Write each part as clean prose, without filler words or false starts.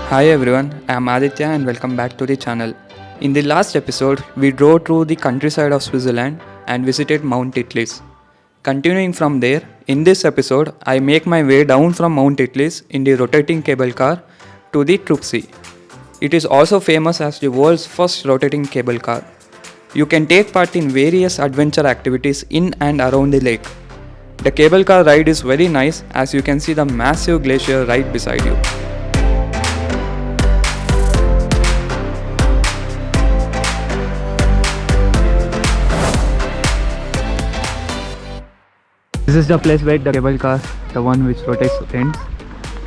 Hi everyone, I am Aditya and welcome back to the channel. In the last episode, we drove through the countryside of Switzerland and visited Mt.Titlis. Continuing from there, in this episode, I make my way down from Mt.Titlis in the rotating cable car to the Trubsee. It is also famous as the world's first rotating cable car. You can take part in various adventure activities in and around the lake. The cable car ride is very nice as you can see the massive glacier right beside you. This is the place where the cable car, the one which rotates, ends.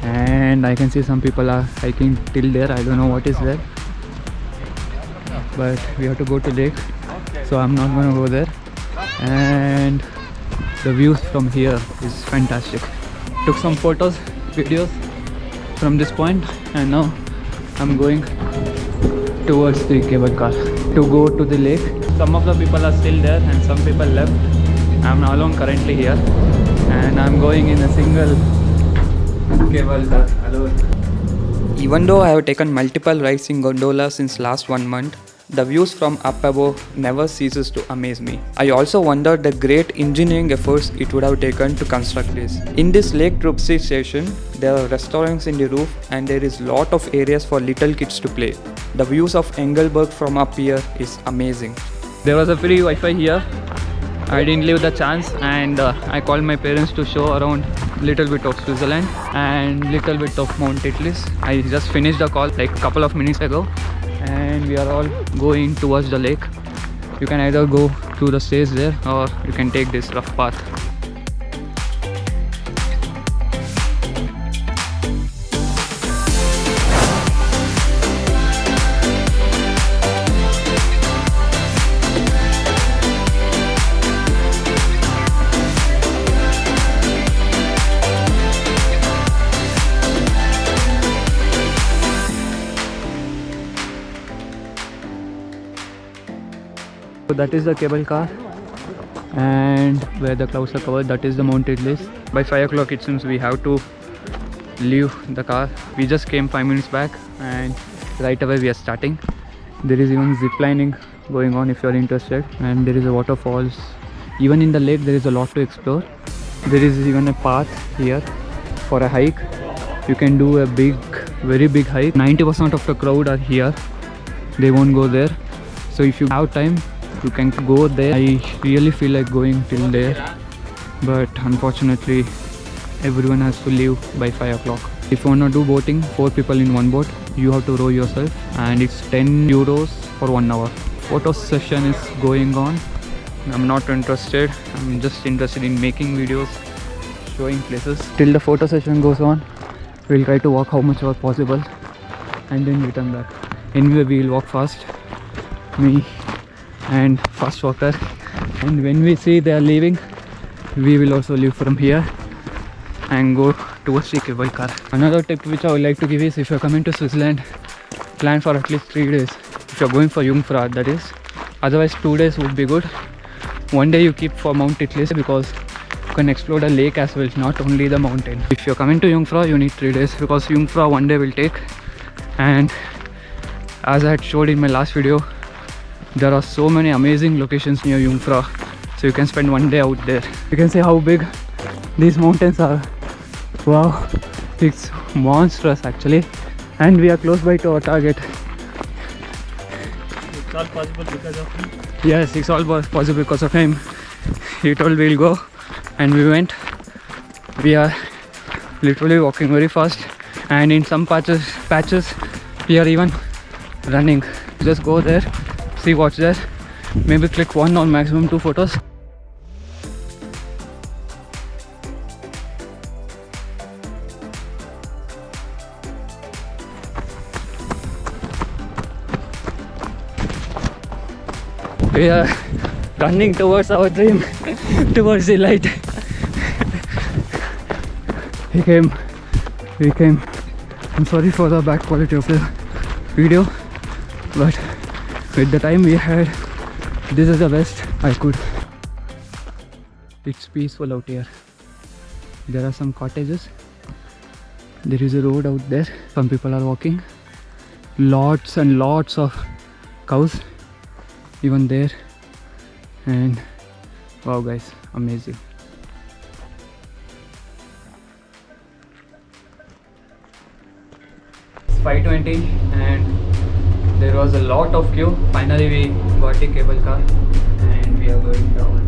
And I can see some people are hiking till there. I don't know what is there. But we have to go to lake. So I'm not going to go there. And the views from here is fantastic. Took some photos, videos from this point. And now I'm going towards the cable car to go to the lake. Some of the people are still there and some people left. I'm alone currently here and I'm going in a single cable car alone. Even though I have taken multiple rides in gondola since last 1 month, the views from up above never ceases to amaze me. I also wondered the great engineering efforts it would have taken to construct this. In this Lake Trubsee station, there are restaurants in the roof and there is lot of areas for little kids to play. The views of Engelberg from up here is amazing. There was a free Wi-Fi here. I didn't leave the chance and I called my parents to show around little bit of Switzerland and little bit of Mt.Titlis. I just finished the call like couple of minutes ago and we are all going towards the lake. You can either go through the stairs there or you can take this rough path. So that is the cable car and where the clouds are covered, that is the Mt.Titlis. By 5 o'clock it seems we have to leave the car. We just came 5 minutes back and right away we are starting. There is even zip lining going on if you are interested and there is a waterfalls. Even in the lake there is a lot to explore. There is even a path here for a hike. You can do a very big hike. 90% of the crowd are here. They won't go there. So if you have time, you can go there. I really feel like going till there, but unfortunately everyone has to leave by 5 o'clock. If you want to do boating, 4 people in one boat, you have to row yourself and it's 10 euros for 1 hour. Photo session is going on. I'm not interested. I'm just interested in making videos, showing places. Till the photo session goes on, we'll try to walk how much was possible and then return back. Anyway, we'll walk fast. Me and fast walker, and when we see they are leaving, we will also leave from here and go towards the cable car. Another tip which I would like to give is, if you're coming to Switzerland, plan for at least 3 days. If you're going for Jungfrau, that is. Otherwise 2 days would be good. 1 day you keep for Mt.Titlis because you can explore the lake as well, not only the mountain. If you're coming to Jungfrau, you need 3 days because Jungfrau 1 day will take, and as I had showed in my last video, there are so many amazing locations near Jungfrau, so you can spend 1 day out there. You can see how big these mountains are. Wow, it's monstrous actually, and we are close by to our target. It's all possible because of him. Yes, it's all possible because of him. He told we'll go and we went. We are literally walking very fast and in some patches we are even running. Just go there, see what's there, maybe click 1 or maximum 2 photos. We are running towards our dream, towards the light. We came. I'm sorry for the bad quality of the video, but with the time we had, this is the best I could. It's peaceful out here. There are some cottages. There is a road out there. Some people are walking. Lots and lots of cows even there. And wow guys, amazing. It's 5:20 and there was a lot of queue. Finally we got the cable car and we are going down.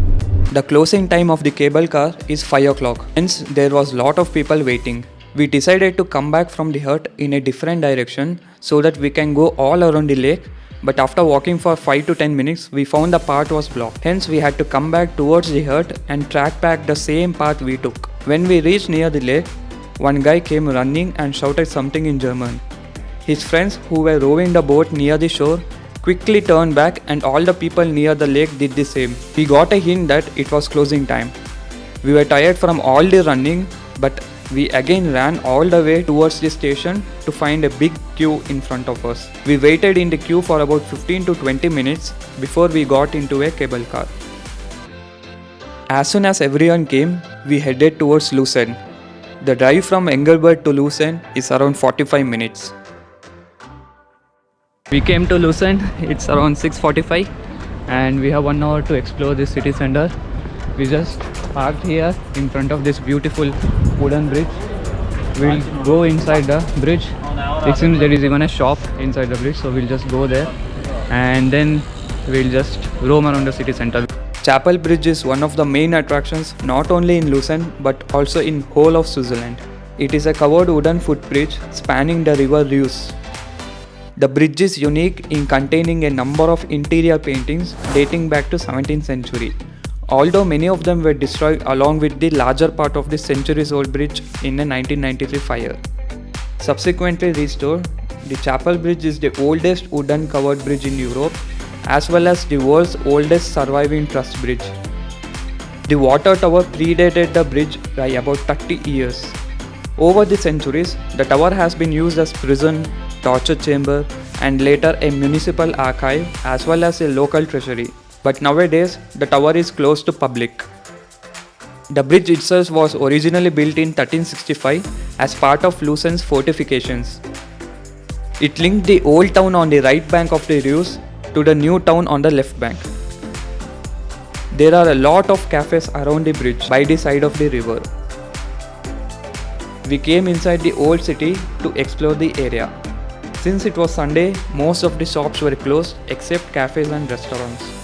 The closing time of the cable car is 5 o'clock. Hence there was lot of people waiting. We decided to come back from the hut in a different direction so that we can go all around the lake. But after walking for 5 to 10 minutes, we found the path was blocked. Hence we had to come back towards the hut and track back the same path we took. When we reached near the lake, one guy came running and shouted something in German. His friends who were rowing the boat near the shore quickly turned back and all the people near the lake did the same. We got a hint that it was closing time. We were tired from all the running, but we again ran all the way towards the station to find a big queue in front of us. We waited in the queue for about 15 to 20 minutes before we got into a cable car. As soon as everyone came, we headed towards Lucerne. The drive from Engelberg to Lucerne is around 45 minutes. We came to Lucerne, it's around 6:45 and we have 1 hour to explore this city center. We just parked here in front of this beautiful wooden bridge. We'll go inside the bridge. It seems there is even a shop inside the bridge, so we'll just go there and then we'll just roam around the city center. Cappelli Bridge is one of the main attractions not only in Lucerne but also in whole of Switzerland. It is a covered wooden footbridge spanning the river Reuss. The bridge is unique in containing a number of interior paintings dating back to 17th century. Although many of them were destroyed along with the larger part of the centuries-old bridge in a 1993 fire. Subsequently restored, the Cappelli Bridge is the oldest wooden covered bridge in Europe as well as the world's oldest surviving truss bridge. The water tower predated the bridge by about 30 years. Over the centuries, the tower has been used as prison, torture chamber and later a municipal archive as well as a local treasury. But nowadays, the tower is closed to public. The bridge itself was originally built in 1365 as part of Lucerne's fortifications. It linked the old town on the right bank of the Reuss to the new town on the left bank. There are a lot of cafes around the bridge by the side of the river. We came inside the old city to explore the area. Since it was Sunday, most of the shops were closed except cafes and restaurants.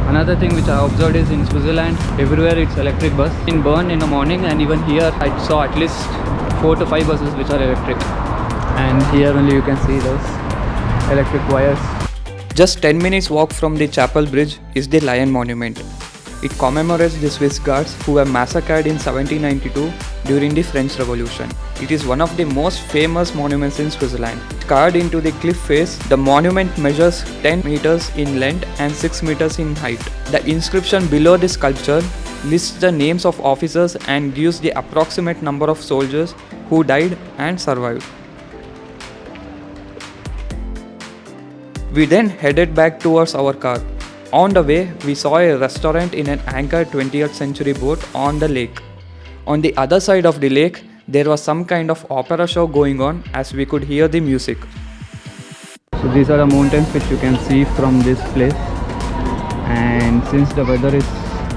Another thing which I observed is in Switzerland, everywhere it's electric bus. In Bern in the morning and even here I saw at least 4 to 5 buses which are electric. And here only you can see those electric wires. Just 10 minutes walk from the Cappelli Bridge is the Lion Monument. It commemorates the Swiss guards who were massacred in 1792 during the French Revolution. It is one of the most famous monuments in Switzerland. Carved into the cliff face, the monument measures 10 meters in length and 6 meters in height. The inscription below the sculpture lists the names of officers and gives the approximate number of soldiers who died and survived. We then headed back towards our car. On the way, we saw a restaurant in an anchored 20th century boat on the lake. On the other side of the lake, there was some kind of opera show going on as we could hear the music. So these are the mountains which you can see from this place. And since the weather is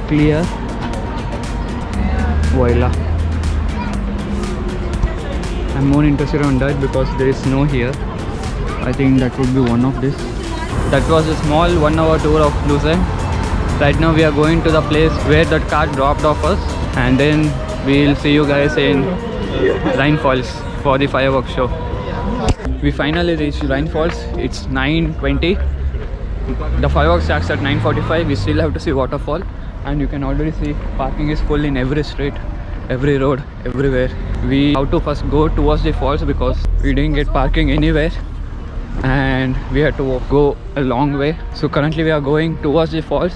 clear, voila. I'm more interested on that because there is snow here. I think that would be one of this. That was a small 1 hour tour of Lucerne. Right now we are going to the place where that car dropped off us and then we'll see you guys in Rhine Falls for the fireworks show. We finally reached Rhine Falls. It's 9:20. The fireworks starts at 9:45. We still have to see waterfall and you can already see parking is full in every street, every road, everywhere. We have to first go towards the falls because we didn't get parking anywhere and we had to go a long way. So currently we are going towards the falls.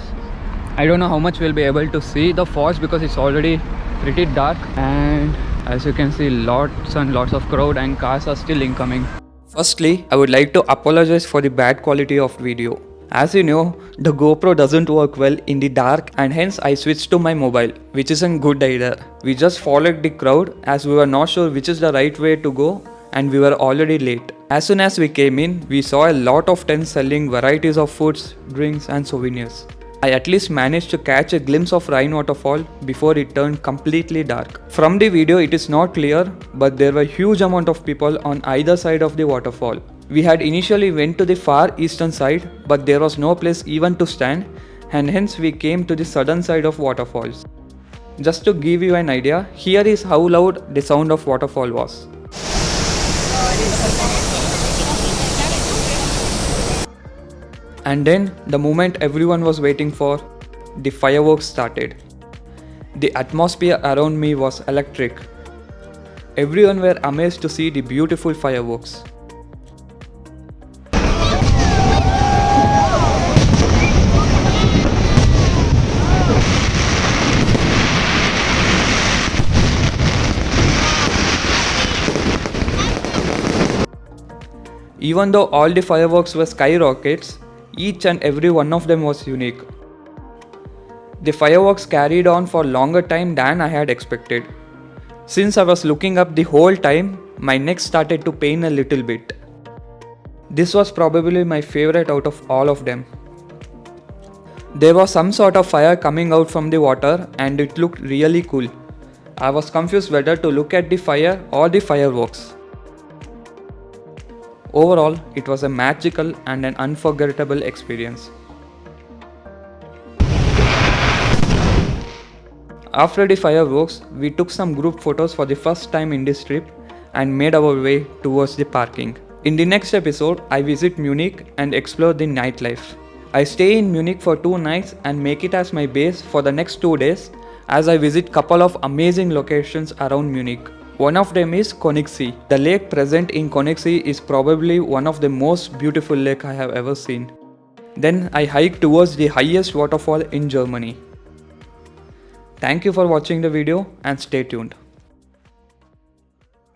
I don't know how much we'll be able to see the falls because it's already pretty dark and as you can see lots and lots of crowd and cars are still incoming. Firstly, I would like to apologize for the bad quality of video. As you know, the GoPro doesn't work well in the dark and hence I switched to my mobile, which isn't good either. We just followed the crowd as we were not sure which is the right way to go and we were already late. As soon as we came in, we saw a lot of tents selling varieties of foods, drinks and souvenirs. I at least managed to catch a glimpse of Rhine Waterfall before it turned completely dark. From the video it is not clear, but there were huge amount of people on either side of the waterfall. We had initially went to the far eastern side, but there was no place even to stand and hence we came to the southern side of waterfalls. Just to give you an idea, here is how loud the sound of waterfall was. And then, the moment everyone was waiting for, the fireworks started. The atmosphere around me was electric. Everyone were amazed to see the beautiful fireworks. Even though all the fireworks were skyrockets, each and every one of them was unique. The fireworks carried on for longer time than I had expected. Since I was looking up the whole time, my neck started to pain a little bit. This was probably my favorite out of all of them. There was some sort of fire coming out from the water and it looked really cool. I was confused whether to look at the fire or the fireworks. Overall, it was a magical and an unforgettable experience. After the fireworks, we took some group photos for the first time in this trip and made our way towards the parking. In the next episode, I visit Munich and explore the nightlife. I stay in Munich for 2 nights and make it as my base for the next 2 days as I visit couple of amazing locations around Munich. One of them is Konigsee. The lake present in Konigsee is probably one of the most beautiful lake I have ever seen. Then I hike towards the highest waterfall in Germany. Thank you for watching the video and stay tuned.